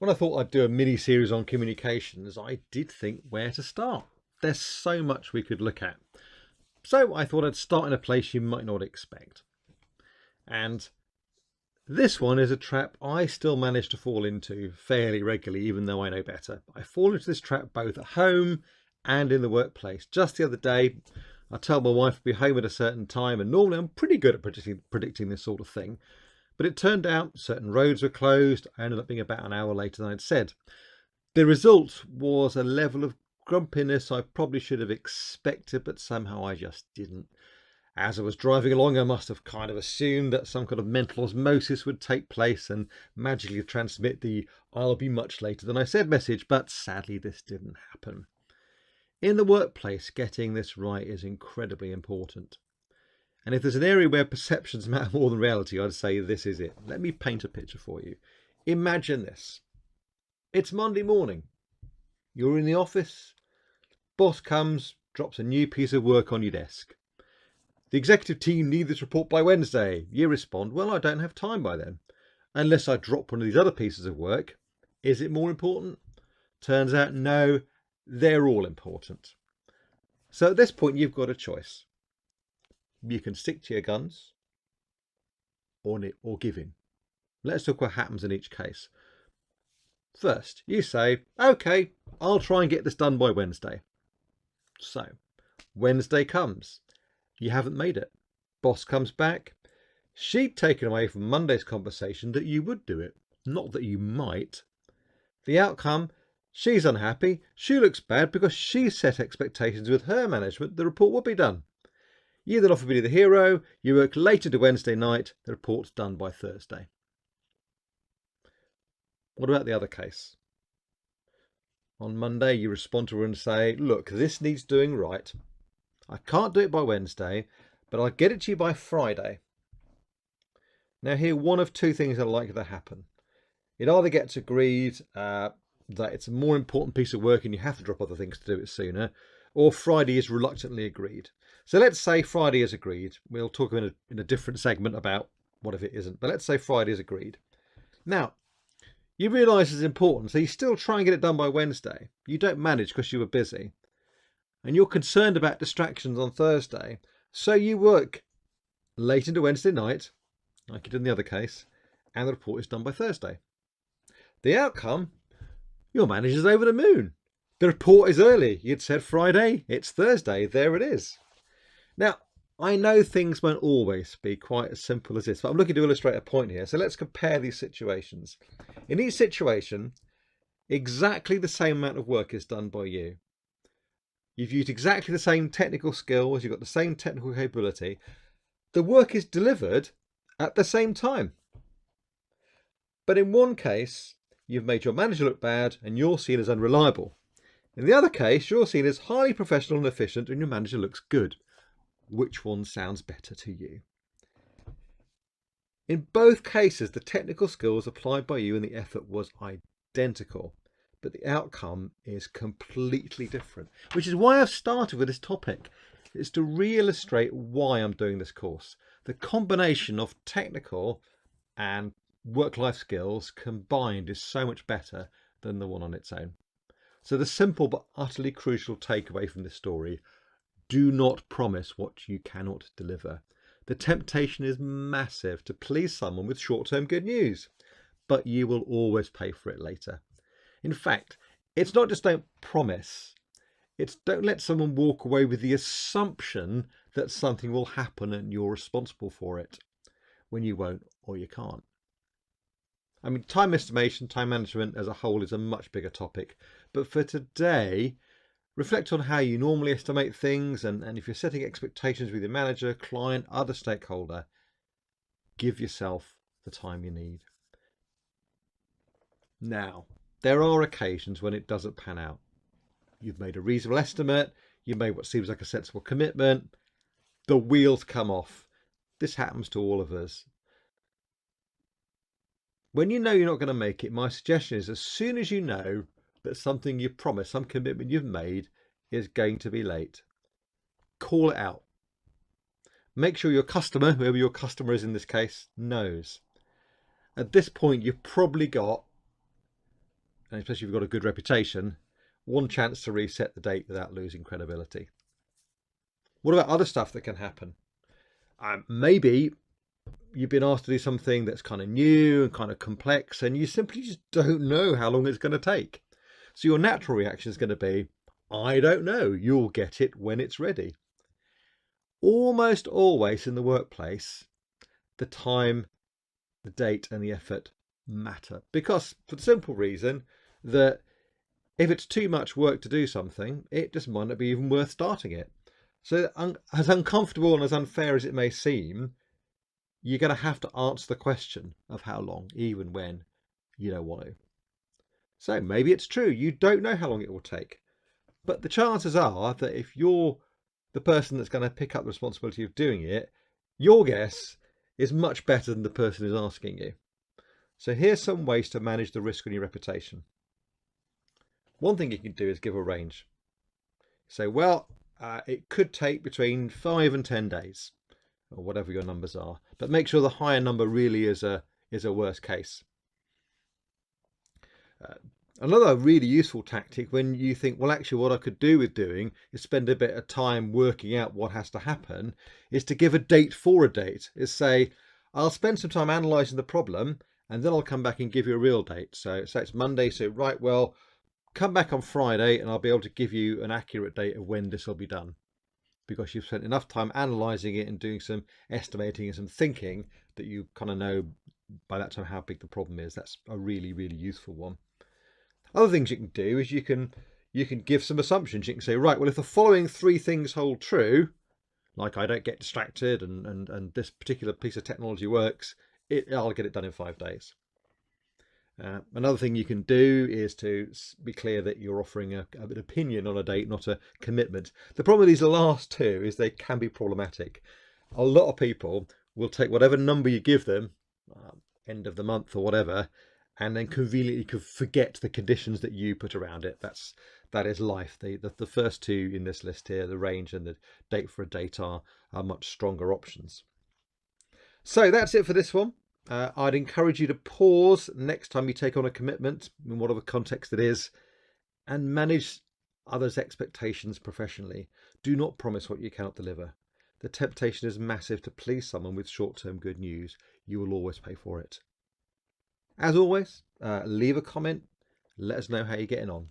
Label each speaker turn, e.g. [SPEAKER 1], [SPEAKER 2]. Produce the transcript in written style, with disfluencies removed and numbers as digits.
[SPEAKER 1] When I thought I'd do a mini series on communications, I did think where to start. There's so much we could look at. So I thought I'd start in a place you might not expect. And this one is a trap I still manage to fall into fairly regularly, even though I know better. I fall into this trap both at home and in the workplace. Just the other day, I tell my wife to be home at a certain time, and normally I'm pretty good at predicting this sort of thing. But it turned out certain roads were closed. I ended up being about an hour later than I'd said. The result was a level of grumpiness I probably should have expected, but somehow I just didn't. As I was driving along, I must have kind of assumed that some kind of mental osmosis would take place and magically transmit the "I'll be much later than I said" message, but sadly this didn't happen. In the workplace, getting this right is incredibly important. And if there's an area where perceptions matter more than reality, I'd say this is it. Let me paint a picture for you. Imagine this. It's Monday morning. You're in the office. Boss comes, drops a new piece of work on your desk. The executive team need this report by Wednesday. You respond, well, I don't have time by then. Unless I drop one of these other pieces of work. Is it more important? Turns out, no, they're all important. So at this point, you've got a choice. You can stick to your guns or give in. Let's talk what happens in each case. First, you say, okay, I'll try and get this done by Wednesday. So, Wednesday comes. You haven't made it. Boss comes back. She'd taken away from Monday's conversation that you would do it, not that you might. The outcome, she's unhappy. She looks bad because she set expectations with her management the report would be done. You then offer to be the hero. You work later to Wednesday night. The report's done by Thursday. What about the other case? On Monday, you respond to her and say, look, this needs doing right. I can't do it by Wednesday, but I'll get it to you by Friday. Now here, one of two things are likely to happen. It either gets agreed that it's a more important piece of work and you have to drop other things to do it sooner, or Friday is reluctantly agreed. So let's say Friday is agreed. We'll talk in a different segment about what if it isn't, but let's say Friday is agreed. Now, you realise it's important, so you still try and get it done by Wednesday. You don't manage because you were busy. And you're concerned about distractions on Thursday, so you work late into Wednesday night, like you did in the other case, and the report is done by Thursday. The outcome, your manager's over the moon. The report is early. You'd said Friday, it's Thursday, there it is. Now, I know things won't always be quite as simple as this, but I'm looking to illustrate a point here. So let's compare these situations. In each situation, exactly the same amount of work is done by you. You've used exactly the same technical skills, you've got the same technical capability. The work is delivered at the same time. But in one case, you've made your manager look bad and you're seen as unreliable. In the other case, you're seen as highly professional and efficient and your manager looks good. Which one sounds better to you? In both cases, the technical skills applied by you and the effort was identical, but the outcome is completely different, which is why I've started with this topic. It's to re-illustrate why I'm doing this course. The combination of technical and work-life skills combined is so much better than the one on its own. So the simple but utterly crucial takeaway from this story: do not promise what you cannot deliver. The temptation is massive to please someone with short-term good news, but you will always pay for it later. In fact, it's not just don't promise, it's don't let someone walk away with the assumption that something will happen and you're responsible for it when you won't or you can't. I mean, time estimation, time management as a whole is a much bigger topic, but for today, reflect on how you normally estimate things, and if you're setting expectations with your manager, client, other stakeholder, give yourself the time you need. Now, there are occasions when it doesn't pan out. You've made a reasonable estimate, you've made what seems like a sensible commitment, the wheels come off. This happens to all of us. When you know you're not going to make it, my suggestion is as soon as you know that something you've promised, some commitment you've made is going to be late, call it out. Make sure your customer, whoever your customer is in this case, knows. At this point, you've probably got and especially if you've got a good reputation, one chance to reset the date without losing credibility. What about other stuff that can happen? Maybe you've been asked to do something that's kind of new and kind of complex, and you simply just don't know how long it's going to take. So your natural reaction is going to be, I don't know, you'll get it when it's ready. Almost always in the workplace, the time, the date and the effort matter, because for the simple reason that if it's too much work to do something, it just might not be even worth starting it. So as uncomfortable and as unfair as it may seem, you're going to have to answer the question of how long, even when you don't want to. So maybe it's true, you don't know how long it will take, but the chances are that if you're the person that's going to pick up the responsibility of doing it, your guess is much better than the person who's asking you. So here's some ways to manage the risk on your reputation. One thing you can do is give a range. Say, well, it could take between 5 and 10 days, or whatever your numbers are, but make sure the higher number really is a worst case. Another really useful tactic when you think, well, actually what I could do with doing is spend a bit of time working out what has to happen, is to give a date for a date. Is say, I'll spend some time analysing the problem and then I'll come back and give you a real date. So say it's Monday, so right, well, come back on Friday and I'll be able to give you an accurate date of when this will be done, because you've spent enough time analysing it and doing some estimating and some thinking that you kind of know by that time how big the problem is. That's a really, really useful one. Other things you can do is you can give some assumptions. You can say, right, well, if the following 3 things hold true, like I don't get distracted and this particular piece of technology works, I'll get it done in 5 days. Another thing you can do is to be clear that you're offering an opinion on a date, not a commitment. The problem with these last 2 is they can be problematic. A lot of people will take whatever number you give them, end of the month or whatever, and then conveniently could forget the conditions that you put around it. That is life. The first 2 in this list here, the range and the date for a date, are much stronger options. So that's it for this one. I'd encourage you to pause next time you take on a commitment, in whatever context it is, and manage others' expectations professionally. Do not promise what you cannot deliver. The temptation is massive to please someone with short-term good news. You will always pay for it. As always, leave a comment. Let us know how you're getting on.